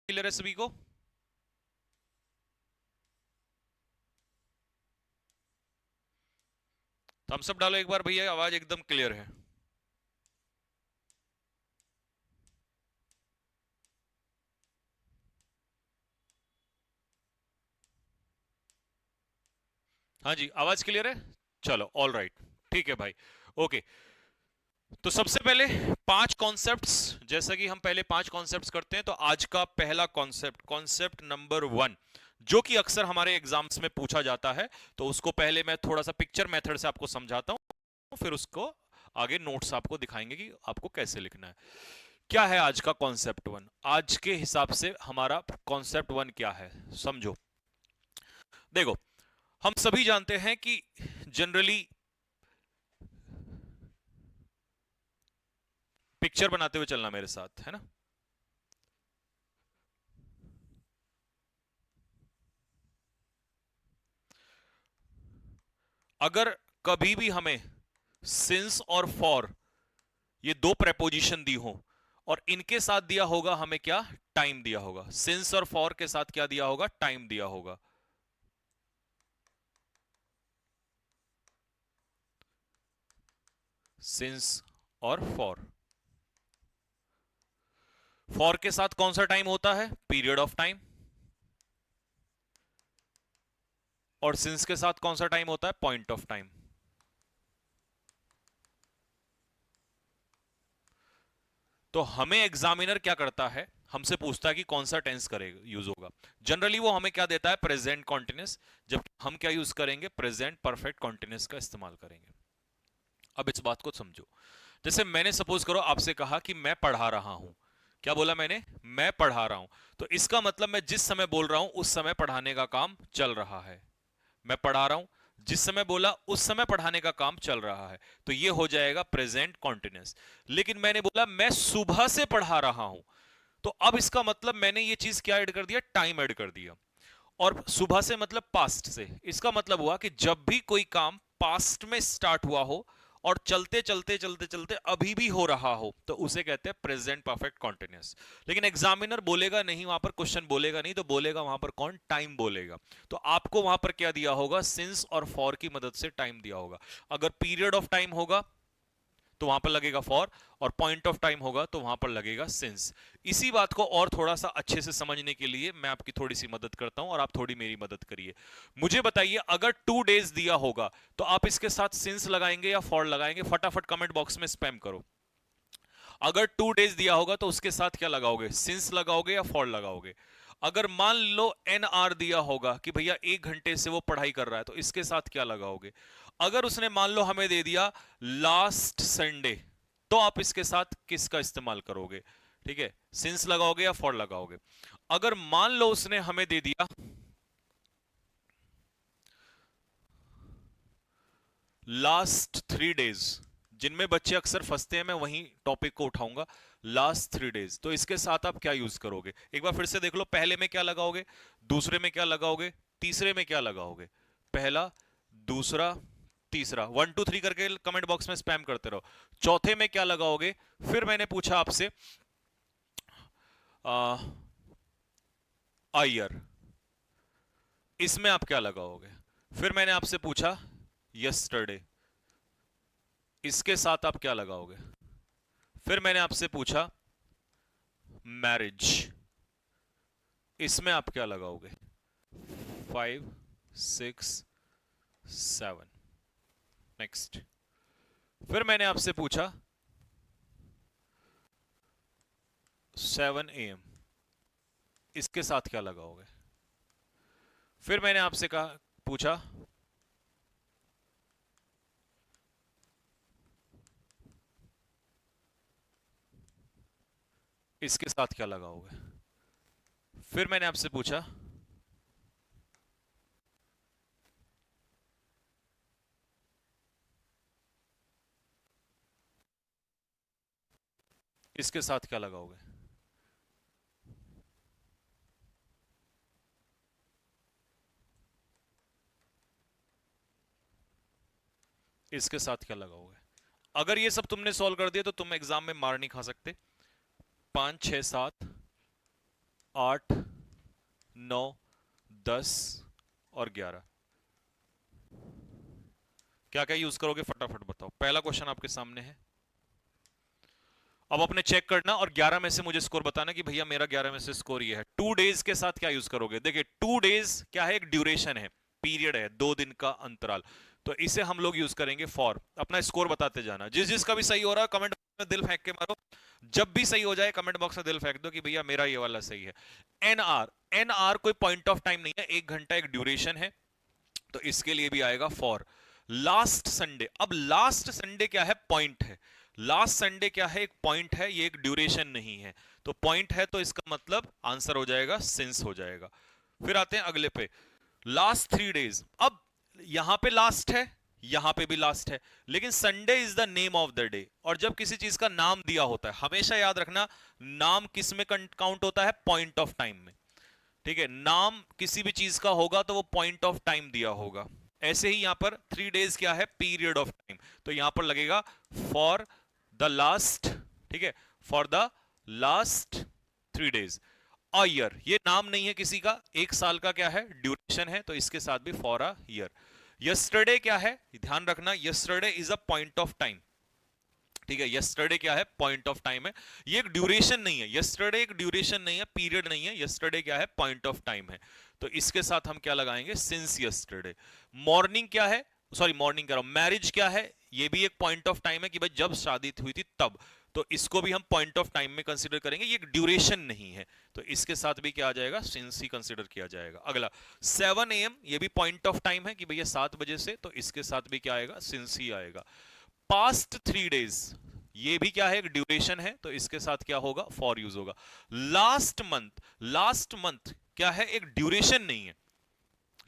Clear है सभी को? थम्स अप डालो एक बार भैया, आवाज एकदम क्लियर है। हाँ जी, आवाज क्लियर है। चलो ऑल राइट, ठीक है भाई। ओके, तो सबसे पहले 5 कॉन्सेप्ट्स, जैसा कि हम पहले 5 कॉन्सेप्ट्स करते हैं, तो आज का पहला कॉन्सेप्ट, कॉन्सेप्ट नंबर 1, जो कि अक्सर हमारे एग्जाम्स में पूछा जाता है, तो उसको पहले मैं थोड़ा सा पिक्चर मेथड से आपको समझाता हूं, फिर उसको आगे नोट्स आपको दिखाएंगे कि आपको कैसे लिखना है। क्या है आज का कॉन्सेप्ट 1? आज के हिसाब से हमारा कॉन्सेप्ट 1 क्या है, समझो। देखो, हम सभी जानते हैं कि जनरली पिक्चर बनाते हुए चलना मेरे साथ, है ना। अगर कभी भी हमें सिंस और फॉर, ये दो प्रेपोजिशन दी हो, और इनके साथ दिया होगा हमें क्या, टाइम दिया होगा। सिंस और फॉर के साथ क्या दिया होगा, टाइम दिया होगा। सिंस और फॉर के साथ कौन सा टाइम होता है, पीरियड ऑफ टाइम। और सिंस के साथ कौन सा टाइम होता है, पॉइंट ऑफ टाइम। तो हमें एग्जामिनर क्या करता है, हमसे पूछता है कि कौन सा टेंस करेगा, यूज होगा। जनरली वो हमें क्या देता है, प्रेजेंट कॉन्टिन्यूस, जब हम क्या यूज करेंगे, प्रेजेंट परफेक्ट कॉन्टिन्यूस का इस्तेमाल करेंगे। अब इस बात को समझो। जैसे मैंने सपोज करो आपसे कहा कि मैं पढ़ा रहा हूं, क्या बोला मैंने, मैं पढ़ा रहा हूं। तो इसका मतलब मैं जिस समय बोल रहा हूं उस समय पढ़ाने का काम चल रहा है। मैं पढ़ा रहा हूं, जिस समय बोला उस समय पढ़ाने का काम चल रहा है, तो ये हो जाएगा प्रेजेंट कॉन्टिन्यूस। लेकिन मैंने बोला मैं सुबह से पढ़ा रहा हूं, तो अब इसका मतलब मैंने ये चीज क्या ऐड कर दिया, टाइम ऐड कर दिया। और सुबह से मतलब पास्ट से, इसका मतलब हुआ कि जब भी कोई काम पास्ट में स्टार्ट हुआ हो और चलते चलते चलते चलते अभी भी हो रहा हो, तो उसे कहते हैं प्रेजेंट परफेक्ट कॉन्टिन्यूस। लेकिन एग्जामिनर बोलेगा नहीं, वहां पर क्वेश्चन बोलेगा नहीं, तो बोलेगा वहां पर कौन, टाइम बोलेगा। तो आपको वहां पर क्या दिया होगा, सिंस और फॉर की मदद से टाइम दिया होगा। अगर पीरियड ऑफ टाइम होगा तो वहां पर लगेगा फॉर, और पॉइंट ऑफ टाइम होगा तो वहां पर लगेगा सिंस। इसी बात को और थोड़ा सा अच्छे से समझने के लिए मैं आपकी थोड़ी सी मदद करता हूं और आप थोड़ी मेरी मदद करिए। मुझे बताइए, अगर 2 डेज दिया होगा तो आप इसके साथ सिंस लगाएंगे या फॉर लगाएंगे, फटाफट कमेंट बॉक्स में स्पैम करो। अगर 2 डेज दिया होगा तो उसके साथ क्या लगाओगे, सिंस लगाओगे या फॉर लगाओगे। अगर मान लो एन आर दिया होगा कि भैया 1 घंटे से वो पढ़ाई कर रहा है, तो इसके साथ क्या लगाओगे। अगर उसने मान लो हमें दे दिया लास्ट संडे, तो आप इसके साथ किसका इस्तेमाल करोगे, ठीक है, सिंस लगाओगे या फॉर लगाओगे। अगर मान लो उसने हमें दे दिया लास्ट 3 डेज, जिनमें बच्चे अक्सर फंसते हैं, मैं वही टॉपिक को उठाऊंगा, लास्ट 3 डेज, तो इसके साथ आप क्या यूज करोगे। एक बार फिर से देख लो, पहले में क्या लगाओगे, दूसरे में क्या लगाओगे, तीसरे में क्या लगाओगे। पहला, दूसरा, तीसरा, 1 2 3 करके कमेंट बॉक्स में स्पैम करते रहो। चौथे में क्या लगाओगे, फिर मैंने पूछा आपसे आयर, इसमें आप क्या लगाओगे। फिर मैंने आपसे पूछा यस्टरडे, इसके साथ आप क्या लगाओगे। फिर मैंने आपसे पूछा मैरिज, इसमें आप क्या लगाओगे। 5 6 7, नेक्स्ट। फिर मैंने आपसे पूछा 7 AM, इसके साथ क्या लगाओगे। फिर मैंने आपसे कहा, पूछा इसके साथ क्या लगाओगे। फिर मैंने आपसे पूछा इसके साथ क्या लगाओगे। इसके साथ क्या लगाओगे। अगर ये सब तुमने सॉल्व कर दिया तो तुम एग्जाम में मार नहीं खा सकते। 5 6 7, 8, 9, 10 और 11। क्या क्या यूज करोगे फटाफट बताओ। पहला क्वेश्चन आपके सामने है। अब अपने चेक करना और 11 में से मुझे स्कोर बताना कि भैया मेरा 11 में से स्कोर ये है। 2 डेज के साथ क्या यूज करोगे? देखिए 2 डेज क्या है, एक ड्यूरेशन है, पीरियड है, 2 दिन का अंतराल। तो इसे हम लोग यूज करेंगे फॉर। अपना स्कोर बताते जाना। जिस जिसका भी सही हो रहा है कमेंट में दिल फेंक के मारो। जब भी सही हो जाए कमेंट बॉक्स में दिल फेंक दो कि भैया मेरा ये वाला सही है। एनआर, एनआर कोई पॉइंट ऑफ टाइम नहीं है, 1 घंटा एक ड्यूरेशन है, तो इसके लिए भी आएगा फॉर। लास्ट संडे, अब लास्ट संडे क्या है, पॉइंट है। लास्ट संडे क्या है, एक पॉइंट है, ये एक ड्यूरेशन नहीं है। तो पॉइंट है तो इसका मतलब आंसर हो जाएगा सिंस हो जाएगा। फिर आते हैं अगले पे, लास्ट 3 डेज। अब यहां पे लास्ट है, यहां पे भी लास्ट है, लेकिन Sunday is the name of the day. और जब किसी चीज का नाम दिया होता है, हमेशा याद रखना नाम किस में काउंट होता है, पॉइंट ऑफ टाइम में। ठीक है, नाम किसी भी चीज का होगा तो वो पॉइंट ऑफ टाइम दिया होगा। ऐसे ही यहां पर 3 डेज क्या है, पीरियड ऑफ टाइम। तो यहां पर लगेगा फॉर द लास्ट, ठीक है, for the last 3 days. A year, ये नाम नहीं है किसी का, एक साल का क्या है, ड्यूरेशन है, तो इसके साथ भी फॉर अ ईयर। यस्टरडे क्या है, ध्यान रखना, yesterday is a point of time. ठीक है, यस्टरडे क्या है, पॉइंट ऑफ टाइम है, ये एक ड्यूरेशन नहीं है। यस्टरडे एक ड्यूरेशन नहीं है, पीरियड नहीं है, यस्टरडे क्या है, पॉइंट ऑफ टाइम है। तो इसके साथ हम क्या लगाएंगे, सिंस यस्टरडे। मॉर्निंग क्या है, सॉरी मॉर्निंग कह रहा हूं, मैरिज क्या है, ये भी एक पॉइंट ऑफ टाइम है कि भाई जब शादी हुई थी तब, तो इसको भी हम पॉइंट ऑफ टाइम में कंसीडर करेंगे, ये एक ड्यूरेशन नहीं है, तो इसके साथ भी क्या आ जाएगा, सिंस ही कंसीडर किया जाएगा। अगला 7 AM, ये भी पॉइंट ऑफ टाइम है कि भैया 7 बजे से, तो इसके साथ भी क्या आएगा, सिंस ही आएगा। पास्ट 3 डेज, ये भी क्या है, एक ड्यूरेशन है, तो इसके साथ क्या होगा, फॉर यूज होगा। लास्ट मंथ, लास्ट मंथ क्या है, एक ड्यूरेशन नहीं है।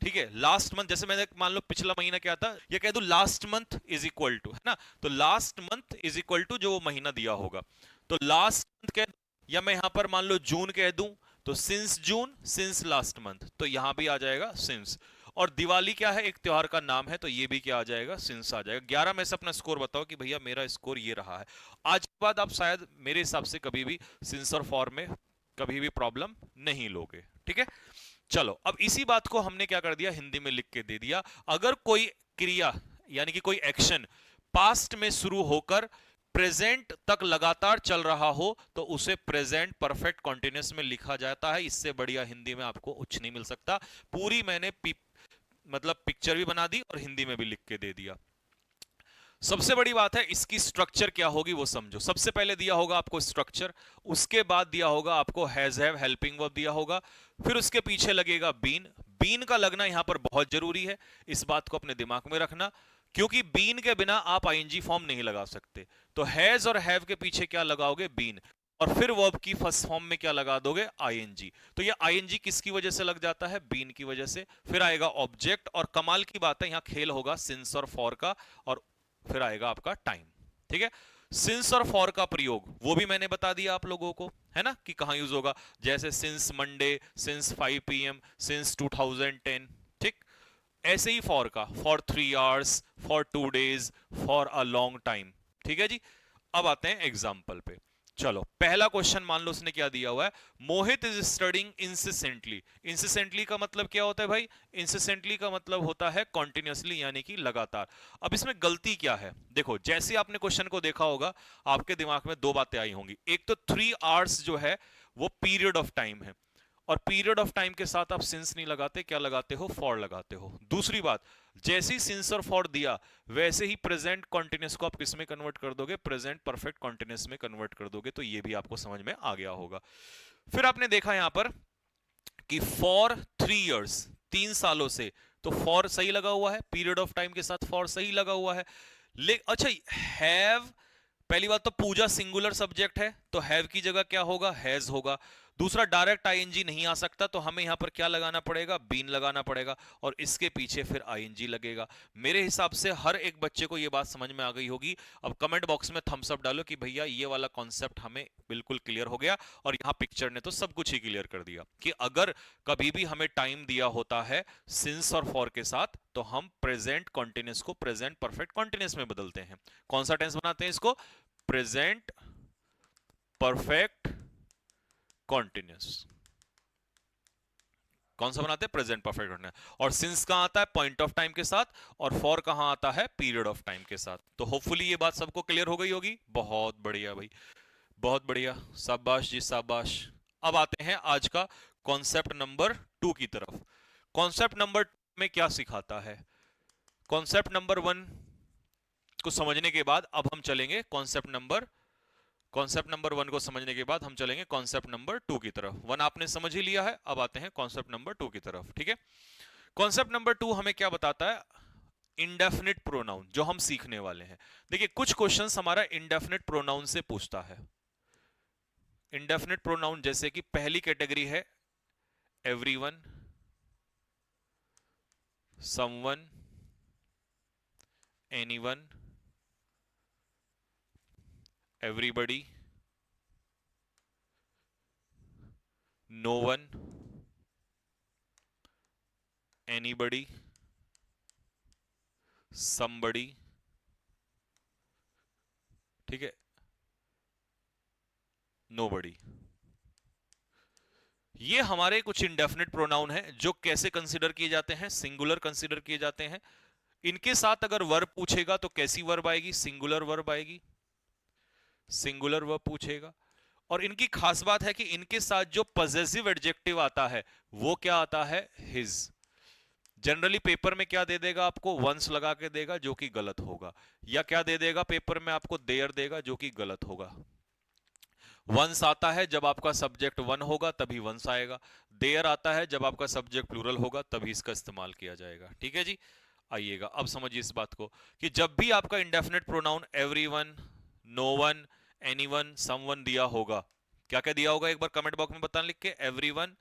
ठीक है, लास्ट मंथ, जैसे मैंने मान लो पिछला महीना क्या था, ये कह दूं last month is equal to, है ना, तो last month is equal to जो वो महीना दिया होगा, तो लास्ट मंथ कह दूं, या मैं यहां पर मान लो जून कह दूं, तो since June, since last month, तो यहां भी आ जाएगा सिंस। और दिवाली क्या है, एक त्योहार का नाम है, तो ये भी क्या आ जाएगा, सिंस आ जाएगा। 11 में से अपना स्कोर बताओ कि भैया मेरा स्कोर ये रहा है। आज के बाद आप शायद मेरे हिसाब से कभी भी सिंस और फॉर में कभी भी प्रॉब्लम नहीं लोगे। ठीक है, चलो अब इसी बात को हमने क्या कर दिया, हिंदी में लिख के दे दिया। अगर कोई क्रिया यानी कि कोई एक्शन पास्ट में शुरू होकर प्रेजेंट तक लगातार चल रहा हो तो उसे प्रेजेंट परफेक्ट कॉन्टिन्यूअस में लिखा जाता है। इससे बढ़िया हिंदी में आपको कुछ नहीं मिल सकता। पूरी मैंने मतलब पिक्चर भी बना दी और हिंदी में भी लिख के दे दिया। सबसे बड़ी बात है इसकी स्ट्रक्चर क्या होगी वो समझो। सबसे पहले दिया होगा आपको स्ट्रक्चर, उसके बाद दिया होगा आपको हैज हैव हेल्पिंग वर्ब दिया होगा, फिर उसके पीछे लगेगा बीन। बीन का लगना यहां पर बहुत जरूरी है, इस बात को अपने दिमाग में रखना, क्योंकि बीन के बिना आप आईएनजी फॉर्म नहीं लगा सकते। तो हैज और हैव के पीछे क्या लगाओगे, बीन, और फिर वर्ब की फर्स्ट फॉर्म में क्या लगा दोगे, आईएनजी। तो ये आईएनजी किसकी वजह से लग जाता है, बीन की वजह से। फिर आएगा ऑब्जेक्ट, और कमाल की बात है यहां खेल होगा सिंस और फॉर का, और फिर आएगा आपका टाइम। ठीक है, सिंस और फॉर का प्रयोग वो भी मैंने बता दिया आप लोगों को, है ना, कि कहां यूज होगा, जैसे since Monday, since 5 PM, since 2010। ठीक, ऐसे ही फॉर का, for 3 hours, for 2 days, for a long time. ठीक है जी, अब आते हैं एग्जाम्पल पे। चलो पहला क्वेश्चन मान लो उसने क्या दिया हुआ है, मोहित इज स्टडिंग इंसिसेंटली। इंसिसेंटली का मतलब क्या होता है भाई, इंसिसेंटली का मतलब होता है कॉन्टिन्यूअसली, यानी कि लगातार। अब इसमें गलती क्या है, देखो जैसे आपने क्वेश्चन को देखा होगा आपके दिमाग में दो बातें आई होंगी। एक तो 3 आवर्स जो है वो पीरियड ऑफ टाइम है, और पीरियड ऑफ टाइम के साथ आप सिंस नहीं लगाते, क्या लगाते हो, फॉर लगाते हो। दूसरी बात, जैसे ही सिंस और फॉर दिया वैसे ही प्रेजेंट कॉन्टिन्यूअस को आप किस में कन्वर्ट कर दोगे, प्रेजेंट परफेक्ट कॉन्टिन्यूअस में कन्वर्ट कर दोगे। तो ये भी आपको समझ में आ गया होगा। फिर आपने देखा यहां पर कि फॉर 3 इयर्स, 3 सालों से, तो फॉर सही लगा हुआ है, पीरियड ऑफ टाइम के साथ फॉर सही लगा हुआ है। अच्छा, हैव, पहली बात तो पूजा सिंगुलर सब्जेक्ट है, तो हैव की जगह क्या होगा, हैज होगा। दूसरा, डायरेक्ट आईएनजी नहीं आ सकता, तो हमें यहां पर क्या लगाना पड़ेगा, बीन लगाना पड़ेगा, और इसके पीछे फिर आईएनजी लगेगा। मेरे हिसाब से हर एक बच्चे को यह बात समझ में आ गई होगी। अब कमेंट बॉक्स में थम्स अप डालो कि भैया ये वाला कॉन्सेप्ट हमें बिल्कुल क्लियर हो गया। और यहां पिक्चर ने तो सब कुछ ही क्लियर कर दिया कि अगर कभी भी हमें टाइम दिया होता है सिंस और फॉर के साथ, तो हम प्रेजेंट कॉन्टिन्यूअस को प्रेजेंट परफेक्ट कॉन्टिन्यूअस में बदलते हैं। कौन सा टेंस बनाते हैं इसको, प्रेजेंट परफेक्ट कॉन्टिन्यूअस। कौन सा बनाते हैं? Present perfect continuous. और सिंस कहां आता है? पॉइंट ऑफ टाइम के साथ। और फॉर कहां आता है? पीरियड ऑफ टाइम के साथ। तो होपफुली ये बात सबको क्लियर हो गई होगी। बहुत बढ़िया भाई, बहुत बढ़िया, शाबाश जी शाबाश। अब आते हैं आज का कॉन्सेप्ट नंबर 2 की तरफ। कॉन्सेप्ट नंबर 2 में क्या सिखाता है? कॉन्सेप्ट नंबर 1 को समझने के बाद अब हम चलेंगे कॉन्सेप्ट नंबर 1 को समझने के बाद हम चलेंगे कॉन्सेप्ट नंबर 2 की तरफ। 1 आपने समझ ही लिया है, अब आते हैं कॉन्सेप्ट नंबर 2 की तरफ। ठीक है, कॉन्सेप्ट नंबर 2 हमें क्या बताता है? इंडेफिनिट प्रोनाउन जो हम सीखने वाले हैं। देखिए कुछ क्वेश्चंस हमारा इंडेफिनिट प्रोनाउन से पूछता है। इंडेफिनिट प्रोनाउन जैसे कि पहली कैटेगरी है everyone, someone, anyone, everybody, no one, anybody, somebody, ठीक है, नोबडी। ये हमारे कुछ इंडेफिनिट प्रोनाउन हैं जो कैसे कंसीडर किए जाते हैं? सिंगुलर कंसीडर किए जाते हैं। इनके साथ अगर वर्ब पूछेगा तो कैसी वर्ब आएगी? सिंगुलर वर्ब आएगी, सिंगुलर वर्ब पूछेगा। और इनकी खास बात है कि इनके साथ जो पॉजेसिव एडजेक्टिव आता है वो क्या आता है? हिज। जनरली पेपर में क्या दे देगा आपको? वंस लगा के देगा जो कि गलत होगा, या क्या दे देगा पेपर में आपको? देयर देगा जो कि गलत होगा। वंस आता है जब आपका सब्जेक्ट वन होगा तभी वंस आएगा। देयर आता है जब आपका सब्जेक्ट प्लूरल होगा तभी इसका इस्तेमाल किया जाएगा। ठीक है जी, आइएगा अब समझिए इस बात को कि जब भी आपका indefinite pronoun everyone, no one, anyone, someone दिया होगा, क्या क्या दिया होगा एक बार कमेंट बॉक्स में बताना लिख के। Everyone,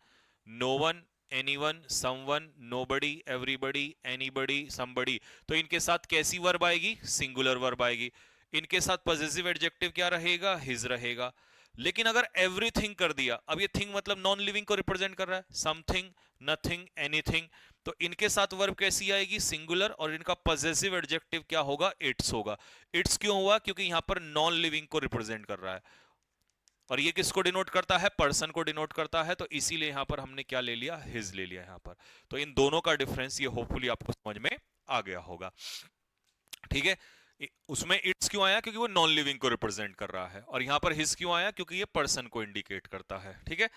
no one, anyone, someone, nobody, everybody, anybody, somebody. तो इनके साथ कैसी वर्ब आएगी? सिंगुलर वर्ब आएगी। इनके साथ पॉजेसिव एडजेक्टिव क्या रहेगा? हिज रहेगा। लेकिन अगर एवरीथिंग कर दिया, अब ये थिंग मतलब नॉन लिविंग को रिप्रेजेंट कर रहा है, समथिंग, नथिंग, एनीथिंग, तो इनके साथ वर्ब कैसी आएगी? सिंगुलर। और इनका पॉजेसिव एडजेक्टिव क्या होगा? इट्स होगा। इट्स क्यों हुआ? क्योंकि यहां पर नॉन लिविंग को रिप्रेजेंट कर रहा है, और ये किसको डिनोट करता है? पर्सन को डिनोट करता है। तो इसीलिए यहां पर हमने क्या ले लिया? हिज ले लिया यहां पर। तो इन दोनों का डिफरेंस ये होपफुली आपको समझ में आ गया होगा। ठीक है, उसमें इट्स क्यों आया? क्योंकि वो नॉन लिविंग को रिप्रेजेंट कर रहा है। और यहां पर हिज क्यों आया? क्योंकि ये पर्सन को इंडिकेट करता है। ठीक है,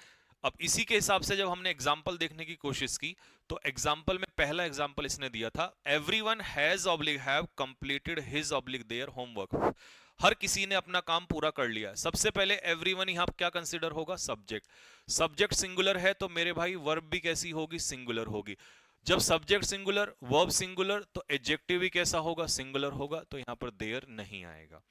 अब इसी के हिसाब से जब हमने एग्जाम्पल देखने की कोशिश की तो एग्जाम्पल में पहला एग्जाम्पल इसने दिया था, everyone has oblique have completed his oblique their homework. हर किसी ने अपना काम पूरा कर लिया। सबसे पहले एवरीवन यहां क्या कंसीडर होगा? सब्जेक्ट। सब्जेक्ट सिंगुलर है तो मेरे भाई वर्ब भी कैसी होगी? सिंगुलर होगी। जब सब्जेक्ट सिंगुलर, वर्ब सिंगुलर, तो एडजेक्टिव भी कैसा होगा? सिंगुलर होगा। तो यहां पर देयर नहीं आएगा।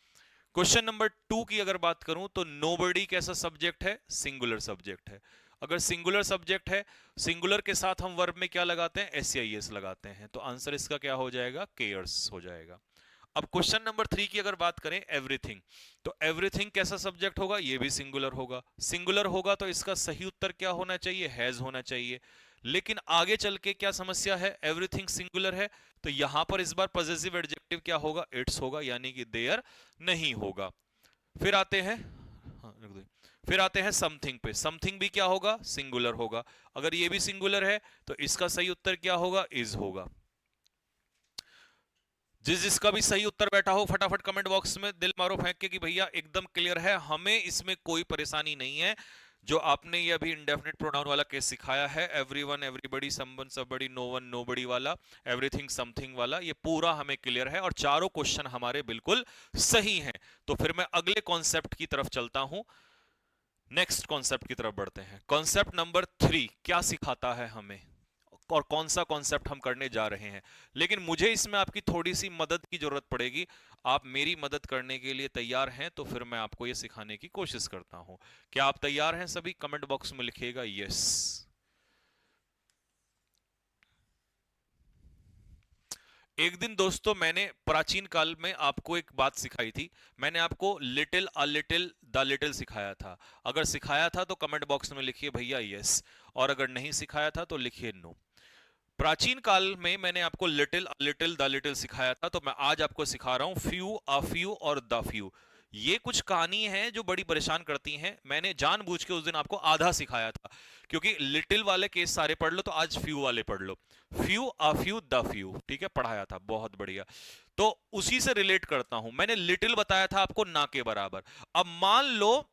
क्वेश्चन नंबर 2 की अगर बात करूं तो नोबडी कैसा सब्जेक्ट है? सिंगुलर सब्जेक्ट है। अगर सिंगुलर सब्जेक्ट है, सिंगुलर के साथ हम वर्ब में क्या लगाते हैं? एससीआईएस लगाते हैं। तो आंसर इसका क्या हो जाएगा? केयर्स हो जाएगा। अब क्वेश्चन नंबर 3 की अगर बात करें, एवरीथिंग, तो एवरीथिंग कैसा सब्जेक्ट होगा? ये भी सिंगुलर होगा। सिंगुलर होगा तो इसका सही उत्तर क्या होना चाहिए? हैज होना चाहिए। लेकिन आगे चल के क्या समस्या है? एवरीथिंग सिंगुलर है तो यहां पर इस बार पॉजेसिव एडजेक्टिव क्या होगा? इट्स होगा, यानी कि देयर नहीं होगा। फिर आते हैं, हाँ, रख दो। फिर आते हैं समथिंग पे। समथिंग भी क्या होगा? सिंगुलर होगा। अगर ये भी सिंगुलर है तो इसका सही उत्तर क्या होगा? इज होगा। जिसका भी सही उत्तर बैठा हो फटाफट कमेंट बॉक्स में दिल मारो फेंक के कि भैया एकदम क्लियर है, हमें इसमें कोई परेशानी नहीं है। जो आपने ये अभी इंडेफिनिट प्रोनाउन वाला केस सिखाया है, everyone, everybody, someone, somebody, no one, nobody वाला, एवरीथिंग, समथिंग वाला, ये पूरा हमें क्लियर है और चारों क्वेश्चन हमारे बिल्कुल सही हैं। तो फिर मैं अगले कॉन्सेप्ट की तरफ चलता हूं। नेक्स्ट कॉन्सेप्ट की तरफ बढ़ते हैं। कॉन्सेप्ट नंबर 3 क्या सिखाता है हमें और कौन सा कॉन्सेप्ट हम करने जा रहे हैं? लेकिन मुझे इसमें आपकी थोड़ी सी मदद की जरूरत पड़ेगी। आप मेरी मदद करने के लिए तैयार हैं तो फिर मैं आपको यह सिखाने की कोशिश करता हूं। क्या आप तैयार हैं सभी? कमेंट बॉक्स में लिखिएगा यस। एक दिन दोस्तों मैंने प्राचीन काल में आपको एक बात सिखाई थी। मैंने आपको little, a little, the little सिखाया था। अगर सिखाया था तो कमेंट बॉक्स में लिखिए भैया यस, और अगर नहीं सिखाया था तो लिखिए नो। प्राचीन काल में मैंने आपको लिटिल, द लिटिल सिखाया था, तो मैं आज आपको सिखा रहा हूं फ्यू, अ फ्यू और द फ्यू। ये कुछ कहानी है जो बड़ी परेशान करती हैं। मैंने जानबूझ के उस दिन आपको आधा सिखाया था, क्योंकि लिटिल वाले केस सारे पढ़ लो तो आज फ्यू वाले पढ़ लो। Few, a few, the few, ठीक है, पढ़ाया था, बहुत बढ़िया। तो उसी से रिलेट करता हूं। मैंने लिटिल बताया था आपको ना के बराबर। अब मान लो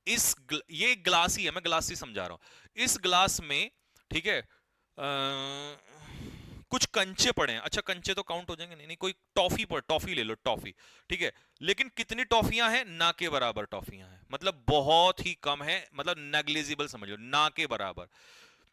ये एक ग्लास ही है, मैं ग्लास ही समझा रहा हूं। इस ग्लास में, ठीक है, कुछ कंचे पड़े हैं। अच्छा, कंचे तो काउंट हो जाएंगे? नहीं नहीं, कोई टॉफी पर, टॉफी ले लो, टॉफी, ठीक है। लेकिन कितनी टॉफियां हैं? ना के बराबर टॉफियां हैं, मतलब बहुत ही कम है, मतलब नेग्लिजिबल समझ लो, ना के बराबर।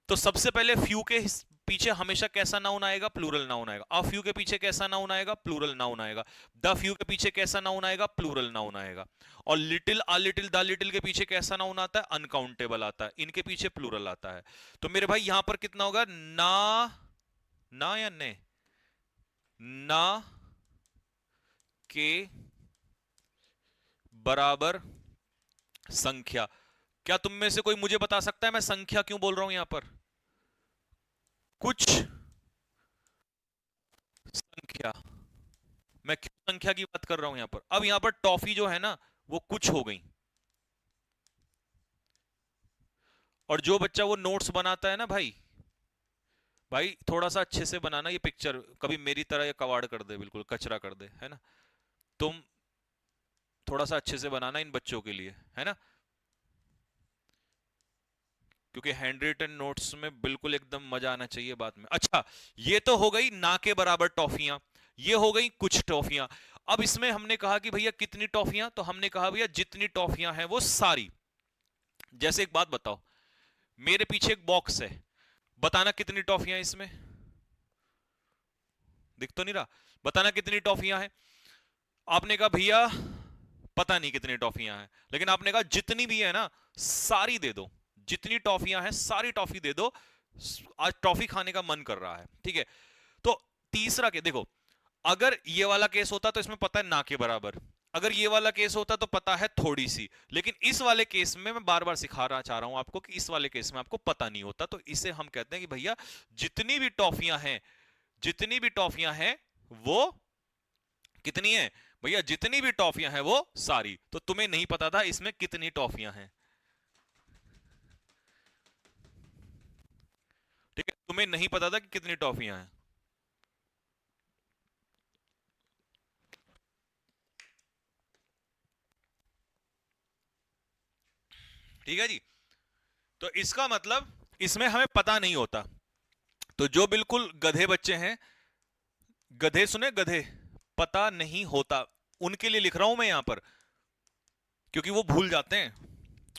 तो सबसे पहले फ्यू के पीछे हमेशा कैसा नाउन आएगा? प्लूरल नाउन आएगा। अ फ्यू के पीछे कैसा नाउन आएगा? प्लूरल नाउन आएगा। द फ्यू के पीछे कैसा नाउन आएगा? प्लूरल नाउन आएगा। और little, a little, the little के पीछे कैसा नाउन आता है? अनकाउंटेबल आता है। इनके पीछे प्लूरल आता है। तो मेरे भाई यहां पर कितना होगा? ना, ना या ने? ना के बराबर संख्या। क्या तुम में से कोई मुझे बता सकता है मैं संख्या क्यों बोल रहा हूं यहां पर? कुछ संख्या, मैं क्यों संख्या की बात कर रहा हूं यहां पर? अब यहां पर टॉफी जो है ना, वो कुछ हो गई। और जो बच्चा वो नोट्स बनाता है ना भाई, भाई थोड़ा सा अच्छे से बनाना ये पिक्चर, कभी मेरी तरह ये कवाड़ कर दे, बिल्कुल कचरा कर दे, है ना। तुम थोड़ा सा अच्छे से बनाना इन बच्चों के लिए, है ना, क्योंकि हैंड रिटन नोट्स में बिल्कुल एकदम मजा आना चाहिए बाद में। अच्छा, ये तो हो गई ना के बराबर टॉफियां, ये हो गई कुछ टॉफियां। अब इसमें हमने कहा कि भैया कितनी टॉफियां, तो हमने कहा भैया जितनी टॉफियां हैं वो सारी। जैसे एक बात बताओ, मेरे पीछे एक बॉक्स है, बताना कितनी टॉफियां इसमें? दिख तो नहीं रहा? बताना कितनी टॉफियां हैं? आपने कहा भैया पता नहीं कितनी टॉफियां हैं, लेकिन आपने कहा जितनी भी है ना सारी दे दो, जितनी टॉफियां हैं सारी टॉफी दे दो, आज टॉफी खाने का मन कर रहा है, ठीक है। तो तीसरा के देखो, अगर ये वाला केस होता तो इसमें पता है ना के बराबर, अगर ये वाला केस होता तो पता है थोड़ी सी, लेकिन इस वाले केस में मैं बार बार सिखाना चाह रहा हूं आपको कि इस वाले केस में आपको पता नहीं होता, तो इसे हम कहते हैं कि भैया जितनी भी टॉफियां हैं, जितनी भी टॉफियां हैं वो कितनी है? भैया जितनी भी टॉफियां हैं वो सारी। तो तुम्हें नहीं पता था इसमें कितनी टॉफियां हैं, ठीक है, तुम्हें नहीं पता था कि कितनी टॉफियां हैं। ठीक है जी। तो इसका मतलब इसमें हमें पता नहीं होता। तो जो बिल्कुल गधे बच्चे हैं, गधे सुने, गधे, पता नहीं होता, उनके लिए लिख रहा हूं मैं यहां पर, क्योंकि वो भूल जाते हैं,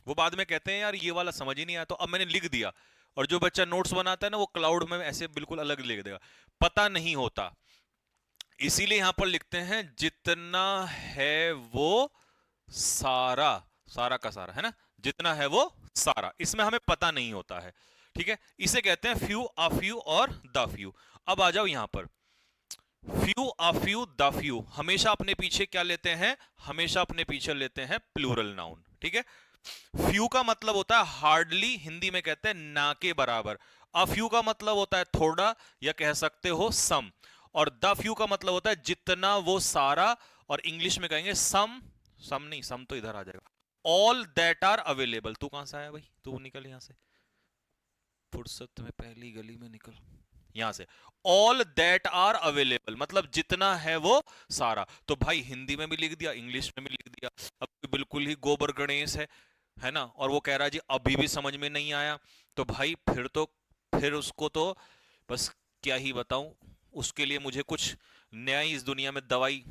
वो बाद में कहते हैं यार ये वाला समझ ही नहीं आया, तो अब मैंने लिख दिया। और जो बच्चा नोट्स बनाता है ना, वो क्लाउड में ऐसे बिल्कुल अलग लिख देगा, पता नहीं होता। इसीलिए यहां पर लिखते हैं जितना है वो सारा, सारा का सारा, है ना, जितना है वो सारा, इसमें हमें पता नहीं होता है, ठीक है। इसे कहते हैं फ्यू, अ फ्यू और द फ्यू। अब आ जाओ यहां पर, few, a few, the few, हमेशा अपने पीछे क्या लेते हैं? हमेशा अपने पीछे लेते हैं प्लूरल नाउन, ठीक है। फ्यू का मतलब होता है हार्डली, हिंदी में कहते हैं ना के बराबर। अ फ्यू का मतलब होता है थोड़ा, या कह सकते हो सम। और द फ्यू का मतलब होता है जितना वो सारा, और इंग्लिश में कहेंगे सम, सम नहीं, सम तो इधर आ जाएगा, ऑल दैट आर अवेलेबल। तू कहां से आया भाई? तू निकल यहां से, फुर्सत में पहली गली में निकल, यहां से। ऑल दैट आर अवेलेबल मतलब जितना है वो सारा। तो भाई हिंदी में भी लिख दिया, इंग्लिश में भी लिख दिया। अब तो बिल्कुल ही गोबर गणेश है ना, और वो कह रहा है जी अभी भी समझ में नहीं आया, तो भाई फिर तो, फिर उसको तो बस क्या ही बताऊं, उसके लिए मुझे कुछ नया ही इस दुनिया में दवाई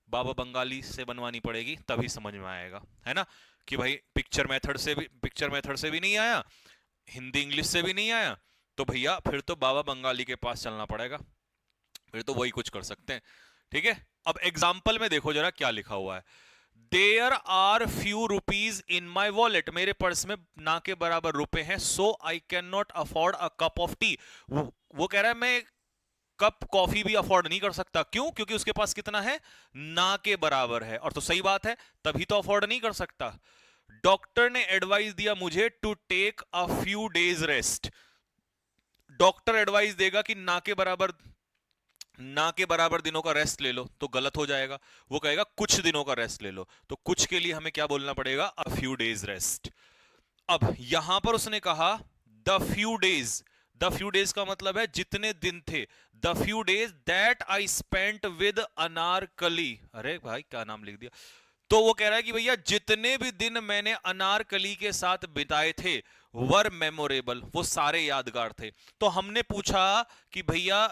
बाबा बंगाली से बनवानी पड़ेगी, तभी समझ में आएगा, है ना, कि भाई पिक्चर मेथड से भी नहीं आया, हिंदी इंग्लिश से भी नहीं आया, तो भैया फिर तो बाबा बंगाली के पास चलना पड़ेगा, फिर तो वही कुछ कर सकते हैं, ठीक है। अब एग्जाम्पल में देखो जरा क्या लिखा हुआ है, there are few rupees in my wallet, मेरे पर्स में ना के बराबर रुपए हैं, so I can not afford a cup of tea, वो कह रहा है मैं कप कॉफी भी अफोर्ड नहीं कर सकता, क्यों? क्योंकि उसके पास कितना है? ना के बराबर है, और तो सही बात है, तभी तो अफोर्ड नहीं कर सकता। डॉक्टर ने एडवाइस दिया मुझे to take a few days rest, doctor advice देगा कि ना के बराबर ना के बराबर दिनों का रेस्ट ले लो तो गलत हो जाएगा, वो कहेगा कुछ दिनों का रेस्ट ले लो, तो कुछ के लिए हमें क्या बोलना पड़ेगा, अ फ्यू डेज रेस्ट। अब यहां पर उसने कहा the few days, the few days का मतलब है जितने दिन थे, the few days that I spent with Anarkali. अरे भाई क्या नाम लिख दिया। तो वो कह रहा है कि भैया जितने भी दिन मैंने अनारकली के साथ बिताए थे वर मेमोरेबल, वो सारे यादगार थे। तो हमने पूछा कि भैया,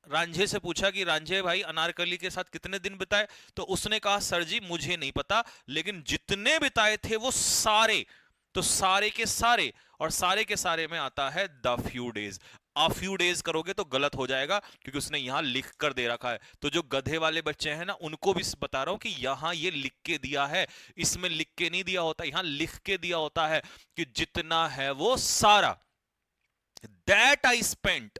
रांझे से पूछा कि रांझे भाई अनारकली के साथ कितने दिन बिताए, तो उसने कहा सर जी मुझे नहीं पता, लेकिन जितने बिताए थे वो सारे, तो सारे के सारे, और सारे के सारे में आता है the few days. Uh few days करोगे तो गलत हो जाएगा, क्योंकि उसने यहां लिख कर दे रखा है। तो जो गधे वाले बच्चे हैं ना, उनको भी बता रहा हूं कि यहां ये लिख के दिया है, इसमें लिख के नहीं दिया होता, यहां लिख के दिया होता है कि जितना है वो सारा। That I spent,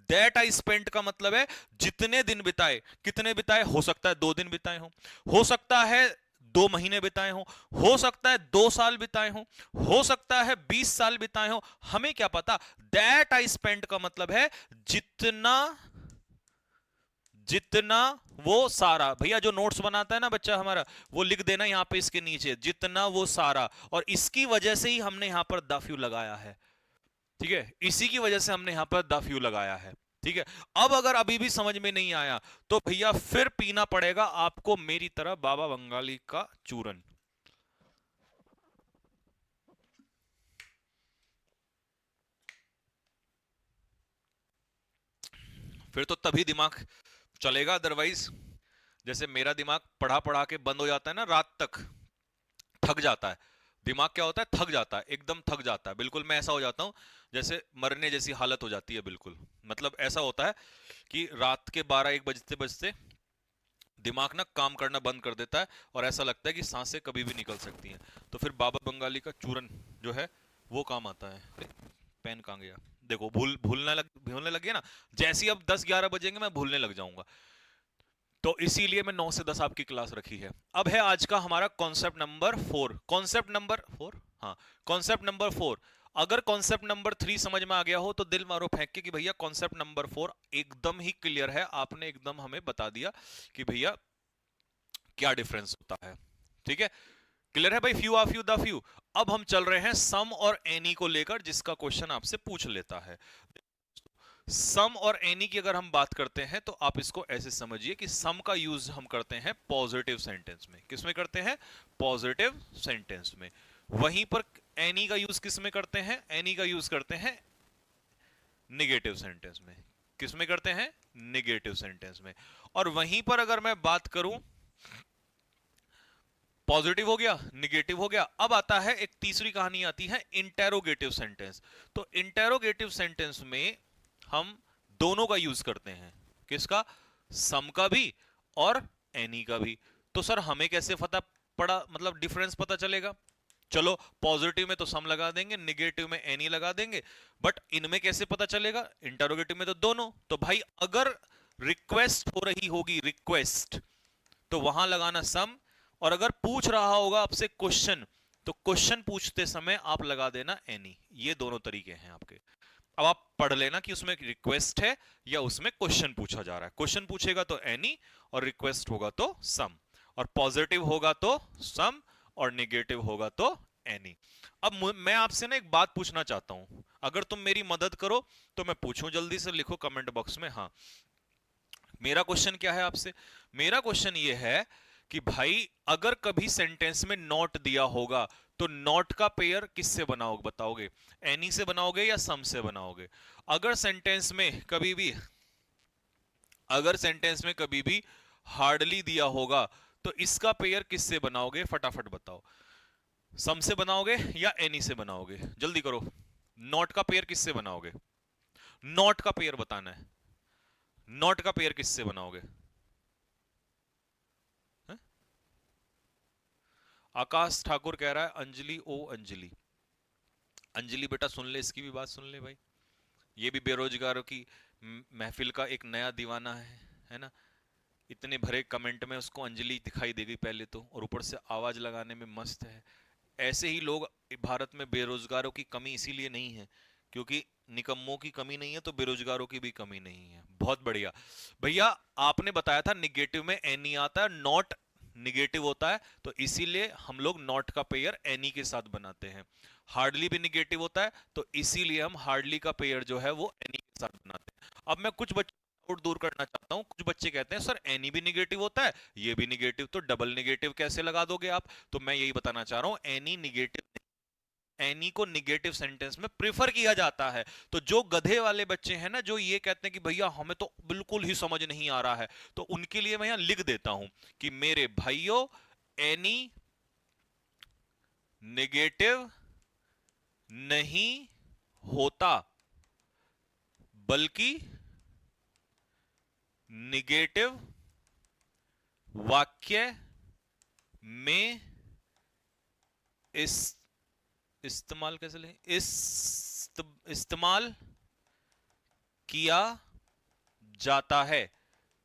that I spent का मतलब है जितने दिन बिताए। कितने बिताए, हो सकता है 2 दिन बिताए हो सकता है 2 महीने बिताए हो सकता है 2 साल बिताए हो सकता है 20 साल बिताए हो, हमें क्या पता। दैट आई स्पेंट का मतलब है जितना, जितना वो सारा। भैया जो नोट्स बनाता है ना बच्चा हमारा, वो लिख देना यहां पे इसके नीचे, जितना वो सारा, और इसकी वजह से ही हमने यहां पर द फ्यू लगाया है। ठीक है, इसी की वजह से हमने यहां पर द फ्यू लगाया है। ठीक है, अब अगर अभी भी समझ में नहीं आया तो भैया फिर पीना पड़ेगा आपको मेरी तरह बाबा बंगाली का चूरन। फिर तो तभी दिमाग चलेगा, अदरवाइज जैसे मेरा दिमाग पढ़ा पढ़ा के बंद हो जाता है ना, रात तक थक जाता है। दिमाग क्या होता है, थक जाता है, एकदम थक जाता है, बिल्कुल मैं ऐसा हो जाता हूं जैसे मरने जैसी हालत हो जाती है बिल्कुल। मतलब ऐसा होता है कि रात के 12-1 बजते बजते दिमाग ना काम करना बंद कर देता है, और ऐसा लगता है कि सांसें कभी भी निकल सकती हैं। तो फिर बाबा बंगाली का चूरन जो है वो काम आता है। अरे, पेन कहाँ गया। देखो भूलने लग गया ना, जैसे ही अब 10-11 बजेंगे मैं भूलने लग जाऊंगा। तो इसीलिए मैं 9 से 10 आपकी क्लास रखी है। अब है आज का हमारा कॉन्सेप्ट नंबर 4। कॉन्सेप्ट नंबर 4, हाँ, कॉन्सेप्ट नंबर 4। अगर कॉन्सेप्ट नंबर 3 समझ में आ गया हो तो दिल मारो फेंक के कि भैया कॉन्सेप्ट नंबर 4 एकदम ही क्लियर है, आपने एकदम हमें बता दिया कि भैया क्या डिफरेंस होता है। ठीक है, क्लियर है भाई, few uh few the few. अब हम चल रहे हैं सम और एनी को लेकर, जिसका क्वेश्चन आपसे पूछ लेता है। सम और एनी की अगर हम बात करते हैं तो आप इसको ऐसे समझिए कि सम का यूज हम करते हैं पॉजिटिव सेंटेंस में। किस में करते हैं, पॉजिटिव सेंटेंस में। वहीं पर एनी का यूज किस में करते हैं, एनी का यूज करते हैं निगेटिव सेंटेंस में। किस में करते हैं, निगेटिव सेंटेंस में। और वहीं पर अगर मैं बात करूं, पॉजिटिव हो गया, निगेटिव हो गया, अब आता है एक तीसरी कहानी आती है इंटेरोगेटिव सेंटेंस। तो इंटेरोगेटिव सेंटेंस में हम दोनों का यूज करते हैं। किसका, सम का भी और एनी का भी। तो सर हमें कैसे पता पड़ा, मतलब डिफरेंस पता चलेगा। चलो पॉजिटिव में तो सम लगा देंगे, निगेटिव में एनी लगा देंगे, बट इनमें कैसे पता चलेगा, इंटेरोगेटिव में तो दोनों। तो भाई अगर रिक्वेस्ट हो रही होगी, रिक्वेस्ट, तो वहां लगाना सम, और अगर पूछ रहा होगा आपसे क्वेश्चन, तो क्वेश्चन पूछते समय आप लगा देना एनी। ये दोनों तरीके हैं आपके। अब आप पढ़ लेना कि उसमें रिक्वेस्ट है या उसमें क्वेश्चन पूछा जा रहा है। क्वेश्चन पूछेगा तो एनी, और रिक्वेस्ट होगा तो सम, और पॉजिटिव होगा तो सम, और निगेटिव होगा तो एनी। अब मैं आपसे ना एक बात पूछना चाहता हूं, अगर तुम मेरी मदद करो तो मैं पूछूं, जल्दी से लिखो कमेंट बॉक्स में हाँ। मेरा क्वेश्चन क्या है आपसे, मेरा क्वेश्चन ये है कि भाई अगर कभी सेंटेंस में नॉट दिया होगा तो नॉट का पेयर किससे बनाओगे, बताओगे, एनी से बनाओगे या सम से बनाओगे। अगर सेंटेंस में कभी भी, अगर सेंटेंस में कभी भी हार्डली दिया होगा तो इसका पेयर किससे बनाओगे, फटाफट बताओ। सम से बनाओगे या एनी से बनाओगे, जल्दी करो। नॉट का पेयर किससे बनाओगे, नॉट का पेयर बताना है, नॉट का पेयर किससे बनाओगे। है? आकाश ठाकुर कह रहा है अंजलि, ओ अंजलि, अंजलि बेटा सुन ले, इसकी भी बात सुन ले भाई। ये भी बेरोजगारों की महफिल का एक नया दीवाना है ना। इतने भरे कमेंट में उसको अंजलि दिखाई देगी पहले तो, और ऊपर से आवाज लगाने में मस्त है। ऐसे ही लोग भारत में, बेरोजगारों की कमी इसीलिए नहीं है क्योंकि निकम्मों की कमी नहीं है तो बेरोजगारों की भी कमी नहीं है। बहुत बढ़िया भैया। आपने बताया था निगेटिव में एनी आता है, नॉट निगेटिव होता है, तो इसीलिए हम लोग नॉट का पेयर एनी के साथ बनाते हैं। हार्डली भी निगेटिव होता है तो इसीलिए हम हार्डली का पेयर जो है वो एनी के साथ बनाते हैं। अब मैं कुछ बच्चों डाउट दूर करना चाहता हूं। कुछ बच्चे कहते हैं सर एनी भी निगेटिव होता है, ये भी निगेटिव, तो डबल निगेटिव कैसे लगा दोगे आप? तो मैं यही बताना चाह रहा हूं, एनी निगेटिव, एनी को निगेटिव सेंटेंस में प्रेफर किया जाता है। तो जो गधे वाले बच्चे हैं ना, जो ये कहते हैं कि भैया हमें तो बिल्कुल ही समझ नहीं आ रहा है, तो उनके लिए मैं यहां लिख देता हूं कि मेरे भाइयों, एनी निगेटिव नहीं होता, बल्कि निगेटिव वाक्य में इस इस्तेमाल कैसे लें, इस्तेमाल किया जाता है।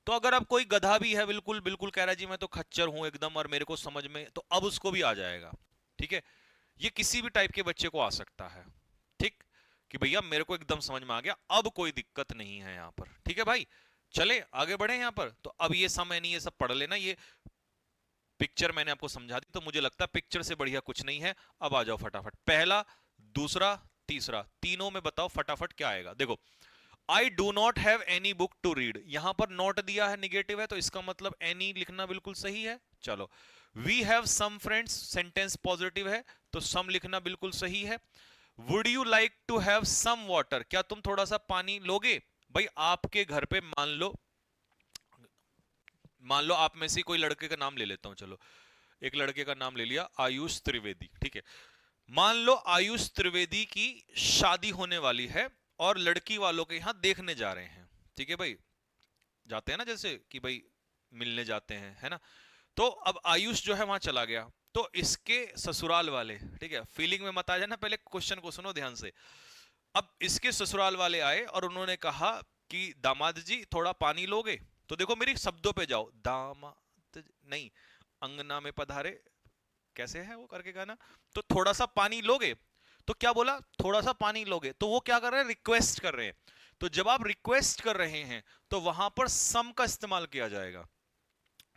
तो अगर अब कोई गधा भी है, बिल्कुल बिल्कुल कह रहा है जी मैं तो खच्चर हूं एकदम और मेरे को समझ में, तो अब उसको भी आ जाएगा। ठीक है, ये किसी भी टाइप के बच्चे को आ सकता है। ठीक, कि भैया मेरे को एकदम समझ में आ गया, अब कोई दिक्कत नहीं है यहां पर। ठीक है भाई, चले आगे बढ़े यहां पर। तो अब ये समय नहीं, ये सब पढ़ लेना। ये पिक्चर मैंने आपको समझा दी, तो मुझे लगता है पिक्चर से बढ़िया कुछ नहीं है। अब आ जाओ फटाफट, पहला, दूसरा, तीसरा, तीनों में बताओ फटाफट क्या आएगा। देखो, I do not have any book to read, यहां पर नॉट दिया है, निगेटिव है, तो इसका मतलब एनी लिखना बिल्कुल सही है। चलो, we have some friends, sentence positive है, तो सम लिखना बिल्कुल सही है। Would you like to have some water, क्या तुम थोड़ा सा पानी लोगे? भाई आपके घर पे मान लो आप में से कोई लड़के का नाम ले लेता हूं, चलो एक लड़के का नाम ले लिया, आयुष त्रिवेदी। ठीक है, मान लो आयुष त्रिवेदी की शादी होने वाली है और लड़की वालों के यहां देखने जा रहे हैं। ठीक है भाई, जाते हैं ना जैसे कि भाई मिलने जाते हैं, है ना। तो अब आयुष जो है वहां चला गया, तो इसके ससुराल वाले, ठीक है फीलिंग में मत आ जाना, पहले क्वेश्चन को सुनो ध्यान से। अब इसके ससुराल वाले आए और उन्होंने कहा कि दामाद जी थोड़ा पानी लोगे? तो देखो मेरी शब्दों पे जाओ, दामाद नहीं, अंगना में पधारे, कैसे है वो करके गाना, तो थोड़ा सा पानी लोगे? तो क्या बोला, थोड़ा सा पानी लोगे, तो वो क्या कर रहे हैं, रिक्वेस्ट कर रहे हैं। तो जब आप रिक्वेस्ट कर रहे हैं तो वहां पर सम का इस्तेमाल किया जाएगा,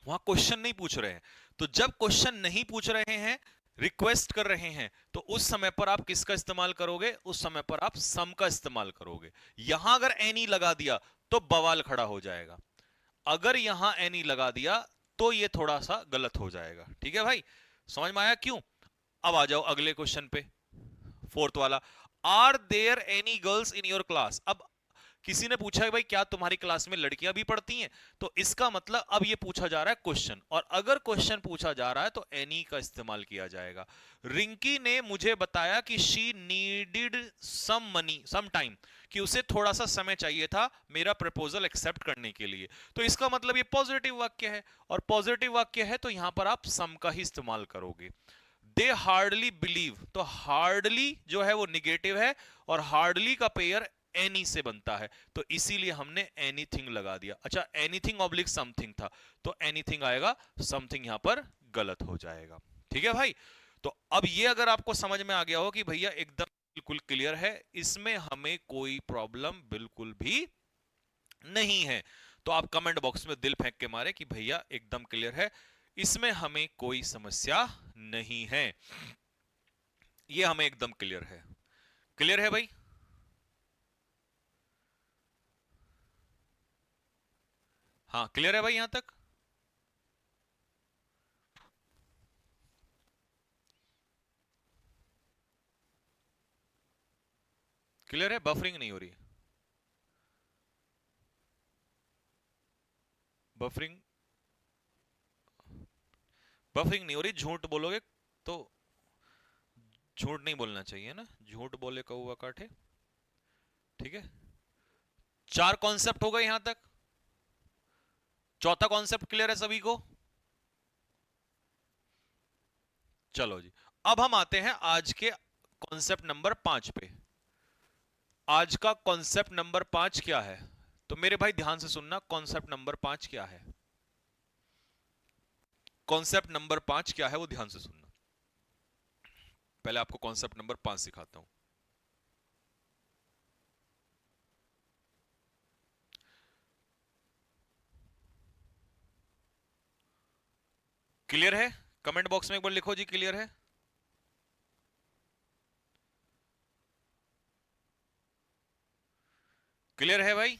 वहां क्वेश्चन नहीं पूछ रहे हैं। तो जब क्वेश्चन नहीं पूछ रहे हैं, रिक्वेस्ट कर रहे हैं, तो उस समय पर आप किसका इस्तेमाल करोगे? उस समय पर आप सम का इस्तेमाल करोगे। यहां अगर एनी लगा दिया तो बवाल खड़ा हो जाएगा, अगर यहां एनी लगा दिया तो ये थोड़ा सा गलत हो जाएगा। ठीक है भाई, समझ में आया क्यों? अब आ जाओ अगले क्वेश्चन पे, फोर्थ वाला, are there any girls in your class. अब किसी ने पूछा है भाई क्या तुम्हारी क्लास में लड़कियां भी पढ़ती हैं? तो इसका मतलब अब ये पूछा जा रहा है क्वेश्चन, और अगर क्वेश्चन पूछा जा रहा है तो एनी का इस्तेमाल किया जाएगा। रिंकी ने मुझे बताया कि she needed some money some time, कि उसे थोड़ा सा समय चाहिए था मेरा प्रपोजल एक्सेप्ट करने के लिए। तो इसका मतलब ये पॉजिटिव वाक्य है, और पॉजिटिव वाक्य है तो यहां पर आप सम का ही इस्तेमाल करोगे। दे हार्डली बिलीव, तो हार्डली जो है वो निगेटिव है और हार्डली का पेयर एनी से बनता है, तो इसीलिए हमने एनीथिंग लगा दिया। अच्छा, एनीथिंग ऑब्लिक समथिंग था, तो एनीथिंग आएगा, समथिंग यहां पर गलत हो जाएगा। ठीक है भाई, तो अब ये अगर आपको समझ में आ गया हो कि भैया एकदम बिल्कुल क्लियर है, इसमें हमें कोई प्रॉब्लम बिल्कुल भी नहीं है, तो आप कमेंट बॉक्स में दिल फेंक के मारे कि भैया एकदम क्लियर है, इसमें हमें कोई समस्या नहीं है, ये हमें एकदम क्लियर है। क्लियर है भाई? हाँ क्लियर है भाई यहां तक? क्लियर है, बफरिंग नहीं हो रही? बफरिंग, बफरिंग नहीं हो रही, झूठ बोलोगे तो, झूठ नहीं बोलना चाहिए ना, झूठ बोले कौवा काटे। ठीक है, चार कॉन्सेप्ट हो गए यहां तक, चौथा कॉन्सेप्ट क्लियर है सभी को? चलो जी, अब हम आते हैं आज के कॉन्सेप्ट नंबर 5 पे। आज का कॉन्सेप्ट नंबर 5 क्या है? तो मेरे भाई ध्यान से सुनना, कॉन्सेप्ट नंबर 5 क्या है, कॉन्सेप्ट नंबर 5 क्या है वो ध्यान से सुनना। पहले आपको कॉन्सेप्ट नंबर 5 सिखाता हूं। क्लियर है? कमेंट बॉक्स में एक बार लिखो जी क्लियर है। क्लियर है भाई?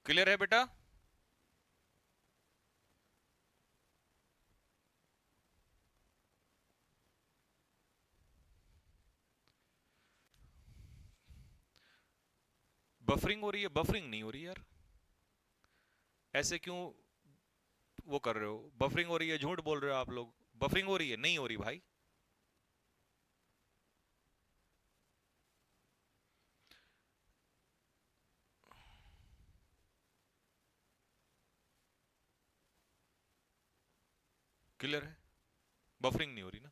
क्लियर है बेटा? बफरिंग हो रही है? बफरिंग नहीं हो रही यार, ऐसे क्यों वो कर रहे हो? बफरिंग हो रही है, झूठ बोल रहे हो आप लोग। बफरिंग हो रही है? नहीं हो रही भाई। क्लियर है? बफरिंग नहीं हो रही ना?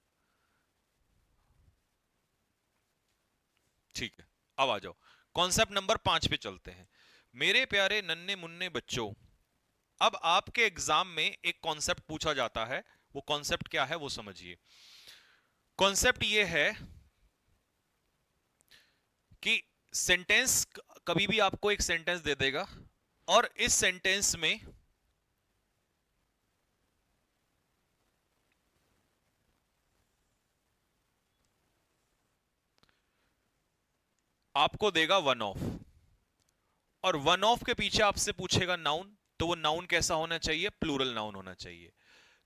ठीक है, अब आ जाओ कॉन्सेप्ट नंबर 5 पे चलते हैं। मेरे प्यारे नन्हे मुन्ने बच्चों, अब आपके एग्जाम में एक कॉन्सेप्ट पूछा जाता है, वो कॉन्सेप्ट क्या है वो समझिए। कॉन्सेप्ट ये है कि सेंटेंस, कभी भी आपको एक सेंटेंस दे देगा और इस सेंटेंस में आपको देगा वन ऑफ, और वन ऑफ के पीछे आपसे पूछेगा नाउन, तो वो नाउन कैसा होना चाहिए? प्लूरल नाउन होना चाहिए।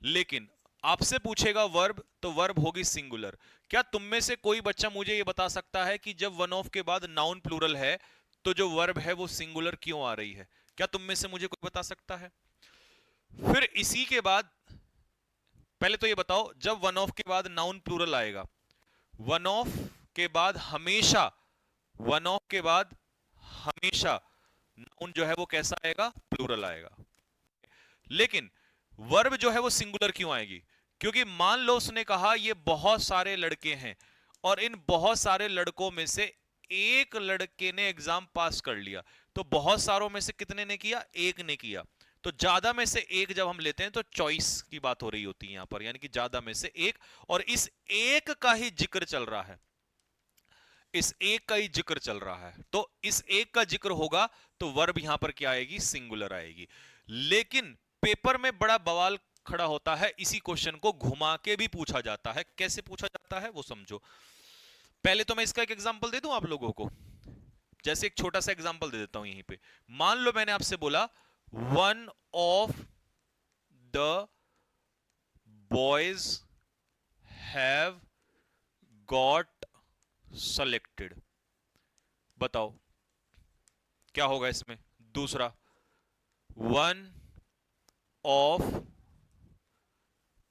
लेकिन आपसे पूछेगा वर्ब, तो वर्ब होगी सिंगुलर। क्या तुम में से कोई बच्चा मुझे ये बता सकता है कि जब वन ऑफ के बाद नाउन प्लूरल है तो जो वर्ब है वो सिंगुलर क्यों आ रही है? क्या तुम में से मुझे कोई बता सकता है? फिर इसी के बाद पहले तो ये बताओ, जब वन ऑफ के बाद नाउन प्लूरल आएगा, वन ऑफ के बाद हमेशा, वन ऑफ के बाद हमेशा नाउन जो है वो कैसा आएगा? प्लूरल आएगा। लेकिन वर्ब जो है वो सिंगुलर क्यों आएगी? क्योंकि मान लो उसने कहा ये बहुत सारे लड़के हैं, और इन बहुत सारे लड़कों में से एक लड़के ने एग्जाम पास कर लिया, तो बहुत सारों में से कितने ने किया? एक ने किया। तो ज्यादा में से एक जब हम लेते हैं तो चॉइस की बात हो रही होती है यहां पर, यानी कि ज्यादा में से एक, और इस एक का ही जिक्र चल रहा है, इस एक का ही जिक्र चल रहा है। तो इस एक का जिक्र होगा तो वर्ब यहां पर क्या आएगी? सिंगुलर आएगी। लेकिन पेपर में बड़ा बवाल खड़ा होता है, इसी क्वेश्चन को घुमा के भी पूछा जाता है। कैसे पूछा जाता है वो समझो। पहले तो मैं इसका एक एग्जांपल दे दूं आप लोगों को। जैसे एक छोटा सा एग्जांपल दे देता हूं यहीं पे। मान लो मैंने आपसे बोला one of the boys have got selected. बताओ क्या होगा इसमें? दूसरा, one of,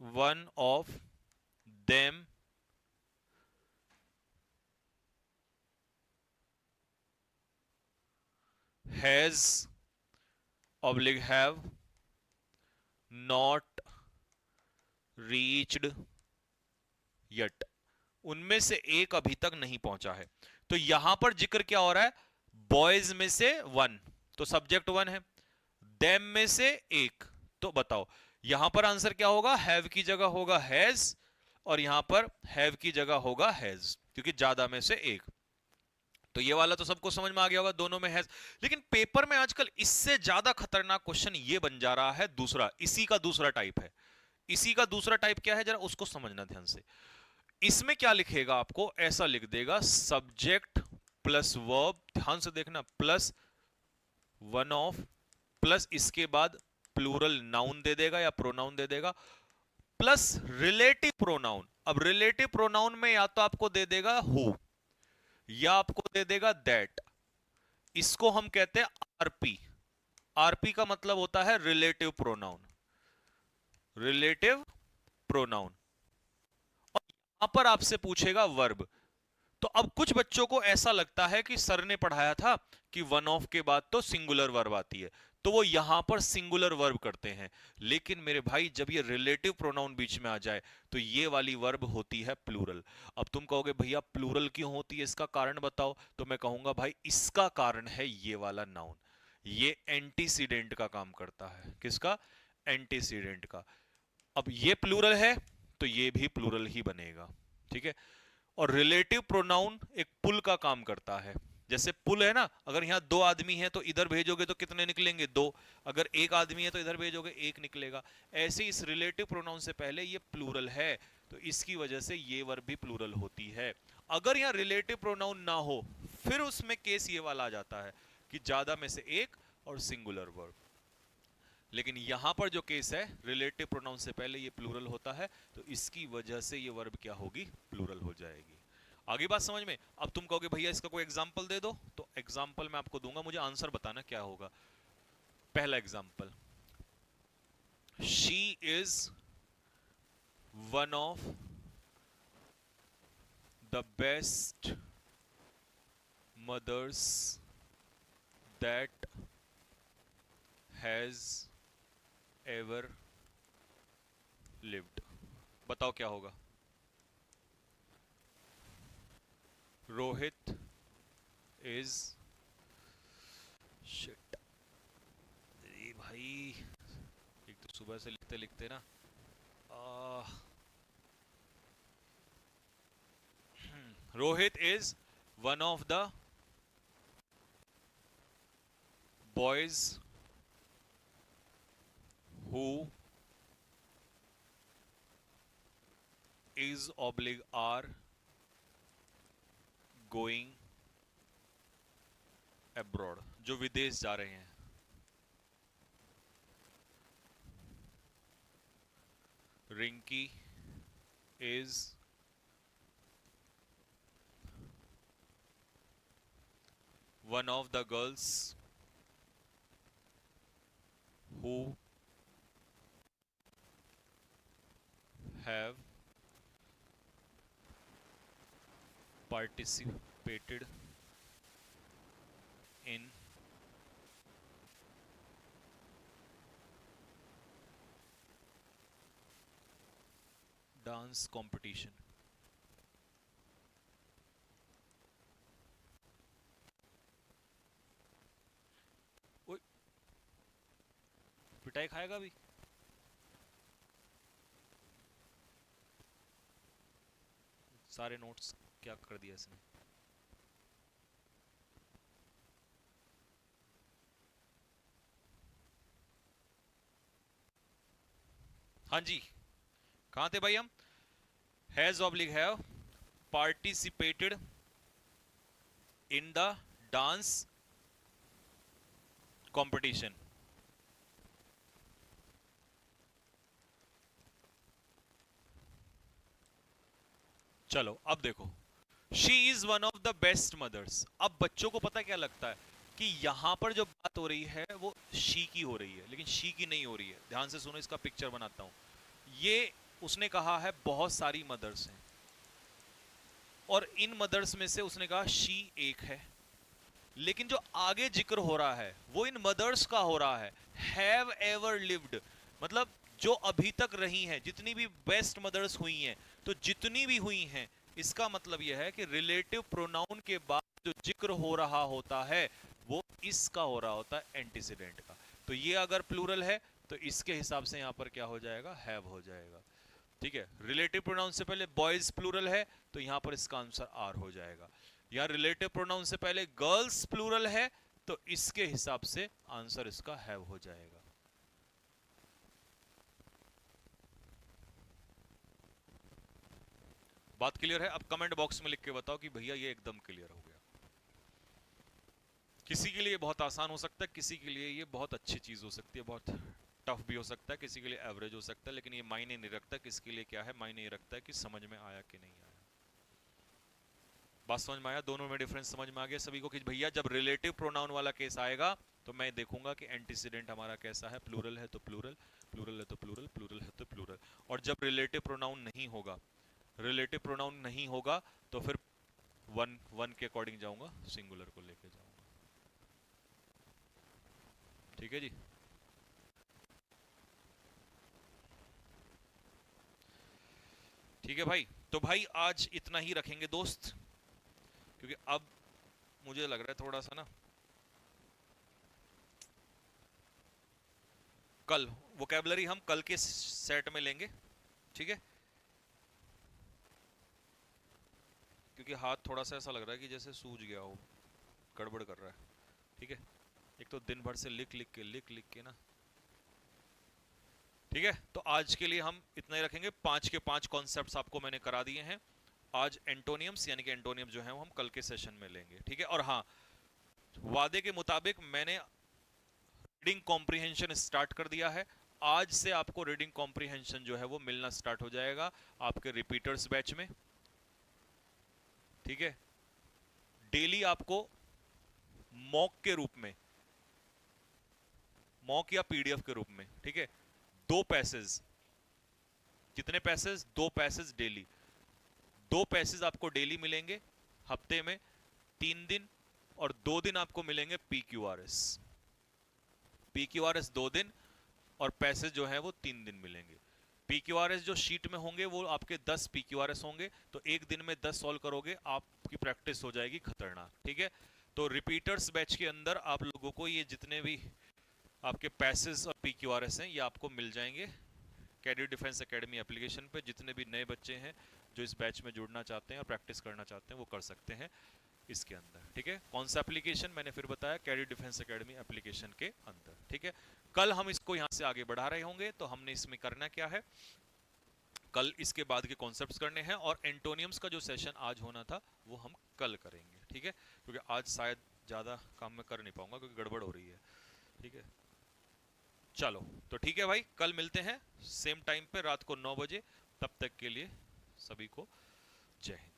one of them has oblique have not reached yet. उनमें से एक अभी तक नहीं पहुंचा है। तो यहां पर जिक्र क्या हो रहा है? बॉयज में से वन, तो सब्जेक्ट वन है। देम में से एक, तो बताओ यहां पर आंसर क्या होगा? हैव की जगह होगा हैज, और यहां पर हैव की जगह होगा हैज, क्योंकि ज्यादा में से एक। तो ये वाला तो सबको समझ में आ गया होगा, दोनों में हैज। लेकिन पेपर में आजकल इससे ज्यादा खतरनाक क्वेश्चन ये बन जा रहा है दूसरा, इसी का दूसरा टाइप है। इसी का दूसरा टाइप क्या है, जरा उसको समझना ध्यान से। इसमें क्या लिखेगा? आपको ऐसा लिख देगा, सब्जेक्ट प्लस वर्ब, ध्यान से देखना, प्लस वन ऑफ, प्लस इसके बाद प्लूरल नाउन दे देगा या प्रोनाउन दे देगा, प्लस रिलेटिव प्रोनाउन। अब रिलेटिव प्रोनाउन में या तो आपको दे देगा हु, या आपको दे देगा दैट। इसको हम कहते हैं आरपी। आरपी का मतलब होता है रिलेटिव प्रोनाउन, रिलेटिव प्रोनाउन। और यहां पर आपसे पूछेगा वर्ब। तो अब कुछ बच्चों को ऐसा लगता है कि सर ने पढ़ाया था कि वन ऑफ के बाद तो सिंगुलर वर्ब आती है, तो वो यहां पर सिंगुलर वर्ब करते हैं। लेकिन मेरे भाई, जब ये रिलेटिव प्रोनाउन बीच में आ जाए तो ये वाली वर्ब होती है प्लूरल। अब तुम कहोगे भैया प्लूरल क्यों होती है, इसका कारण बताओ। तो मैं कहूंगा भाई इसका कारण है ये वाला नाउन, ये एंटीसीडेंट का काम करता है। किसका? एंटीसीडेंट का। अब ये प्लूरल है तो ये भी प्लूरल ही बनेगा, ठीक है। और रिलेटिव प्रोनाउन एक पुल का काम करता है, जैसे पुल है ना, अगर यहाँ दो आदमी है तो इधर भेजोगे तो कितने निकलेंगे? दो। अगर एक आदमी है तो इधर भेजोगे एक निकलेगा। ऐसे इस रिलेटिव प्रोनाउन से पहले ये प्लूरल है, तो इसकी वजह से ये वर्ब भी प्लूरल होती है। अगर यहाँ रिलेटिव प्रोनाउन ना हो फिर उसमें केस ये वाला आ जाता है कि ज्यादा में से एक और सिंगुलर वर्ब। लेकिन यहां पर जो केस है रिलेटिव प्रोनाउन से पहले ये प्लूरल होता है, तो इसकी वजह से ये वर्ब क्या होगी? प्लूरल हो जाएगी। आगे बात समझ में? अब तुम कहोगे भैया इसका कोई एग्जांपल दे दो, तो एग्जांपल मैं आपको दूंगा, मुझे आंसर बताना क्या होगा। पहला example, she is one of the best mothers that has ever lived. बताओ क्या होगा? रोहित इज, शिट, अरे भाई एक तो सुबह से लिखते लिखते ना Rohit is one of the boys who is oblique are going abroad, जो विदेश जा रहे हैं। Rinki is one of the girls who have participated in dance competition। ओए, पिटाई खाएगा भी। सारे नोट्स क्या कर दिया इसने। हाँ जी, कहां थे भाई हम? Has oblique have participated in the dance competition. चलो अब देखो, she is one of the best mothers. अब बच्चों को पता क्या लगता है कि यहां पर जो बात हो रही है वो शी की हो रही है, लेकिन शी की नहीं हो रही है। ध्यान से सुनो, इसका पिक्चर बनाता हूं। ये उसने कहा है बहुत सारी मदर्स हैं, और इन मदर्स में से उसने कहा शी एक है, लेकिन जो आगे जिक्र हो रहा है वो इन मदर्स का हो रहा है, हैव एवर लिव्ड, मतलब जो अभी तक रही हैं, जितनी भी बेस्ट मदर्स हुई हैं, तो जितनी भी हुई हैं, इसका मतलब यह है कि रिलेटिव प्रोनाउन के बाद जो जिक्र हो रहा होता है वो इसका हो रहा होता है, एंटीसीडेंट का। तो ये अगर प्लूरल है तो इसके हिसाब से यहां पर क्या हो जाएगा? हैव हो जाएगा। ठीक है, रिलेटिव प्रोनाउन से पहले बॉयज प्लूरल है तो यहां पर इसका आंसर आर हो जाएगा। या रिलेटिव प्रोनाउन से पहले गर्ल्स प्लूरल है तो इसके हिसाब से आंसर इसका हैव हो जाएगा। बात क्लियर है? अब कमेंट बॉक्स में लिख के बताओ कि भैया ये एकदम क्लियर हो गया। किसी के लिए बहुत आसान हो सकता है, किसी के लिए ये बहुत अच्छी चीज हो सकती है, बहुत टफ भी हो सकता है, किसी के लिए एवरेज हो सकता है, लेकिन ये मायने नहीं रखता किसके लिए क्या है, मायने ये रखता है कि समझ में आया कि नहीं आया। बात समझ में आया? दोनों में डिफरेंस समझ में आ गया सभी को कि भैया जब रिलेटिव प्रोनाउन वाला केस आएगा तो मैं देखूंगा कि एंटीसीडेंट हमारा कैसा है, प्लूरल है तो प्लूरल, प्लूरल है तो प्लूरल, प्लूरल है तो प्लूरल। और जब रिलेटिव प्रोनाउन नहीं होगा, रिलेटिव प्रोनाउन नहीं होगा तो फिर वन वन के अकॉर्डिंग जाऊंगा, सिंगुलर को लेके जाऊंगा। ठीक है जी। ठीक है भाई, तो भाई आज इतना ही रखेंगे दोस्त, क्योंकि अब मुझे लग रहा है थोड़ा सा ना, कल वोकैबुलरी हम कल के सेट में लेंगे। ठीक है, क्योंकि हाथ थोड़ा सा ऐसा लग रहा है कि जैसे सूज गया हो। गड़बड़ कर रहा है, ठीक है। एक तो दिन भर से लिख लिख के ना, ठीक है। तो आज के लिए हम इतना ही रखेंगे। 5 के 5 कॉन्सेप्ट्स आपको मैंने करा दिए हैं। आज एंटोनियम्स यानी कि एंटोनियम जो है वो हम कल के सेशन में लेंगे, ठीक है। और हाँ, वादे के मुताबिक मैंने रीडिंग कॉम्प्रिहेंशन स्टार्ट कर दिया है। आज से आपको रीडिंग कॉम्प्रिहेंशन जो है वो मिलना स्टार्ट हो जाएगा आपके रिपीटर्स बैच में, ठीक है। डेली आपको मॉक के रूप में, मॉक या पीडीएफ के रूप में, ठीक है, 2 पैसेज, कितने पैसेज? 2 passage daily. 2 पैसेज आपको डेली मिलेंगे हफ्ते में 3 दिन, और 2 दिन आपको मिलेंगे पीक्यूआरएस। पीक्यूआरएस 2 दिन और पैसेज जो है वो 3 दिन मिलेंगे। पीक्यूआरएस जो शीट में होंगे वो आपके 10 पीक्यूआरएस होंगे, तो एक दिन में 10 सॉल्व करोगे, आपकी प्रैक्टिस हो जाएगी खतरनाक, ठीक है। तो रिपीटर्स बैच के अंदर आप लोगों को ये जितने भी आपके पैसेज और पीक्यूआरएस हैं ये आपको मिल जाएंगे कैडेट डिफेंस एकेडमी एप्लीकेशन पे। जितने भी नए बच्चे हैं जो इस बैच में जुड़ना चाहते हैं और प्रैक्टिस करना चाहते हैं वो कर सकते हैं इसके अंदर, ठीक है। कौन सा एप्लीकेशन? मैंने फिर बताया, कैडेट डिफेंस एकेडमी एप्लीकेशन के अंदर, ठीक है। कल हम इसको यहाँ से आगे बढ़ा रहे होंगे, तो हमने इसमें करना क्या है, कल इसके बाद के कॉन्सेप्ट्स करने हैं, और एंटोनियम्स का जो सेशन आज होना था वो हम कल करेंगे, ठीक है। क्योंकि आज शायद ज़्यादा काम मैं कर नहीं पाऊंगा क्योंकि गड़बड़ हो रही है, ठीक है। चलो तो ठीक है भाई, कल मिलते हैं सेम टाइम पे रात को 9 बजे। तब तक के लिए सभी को जय हिंद।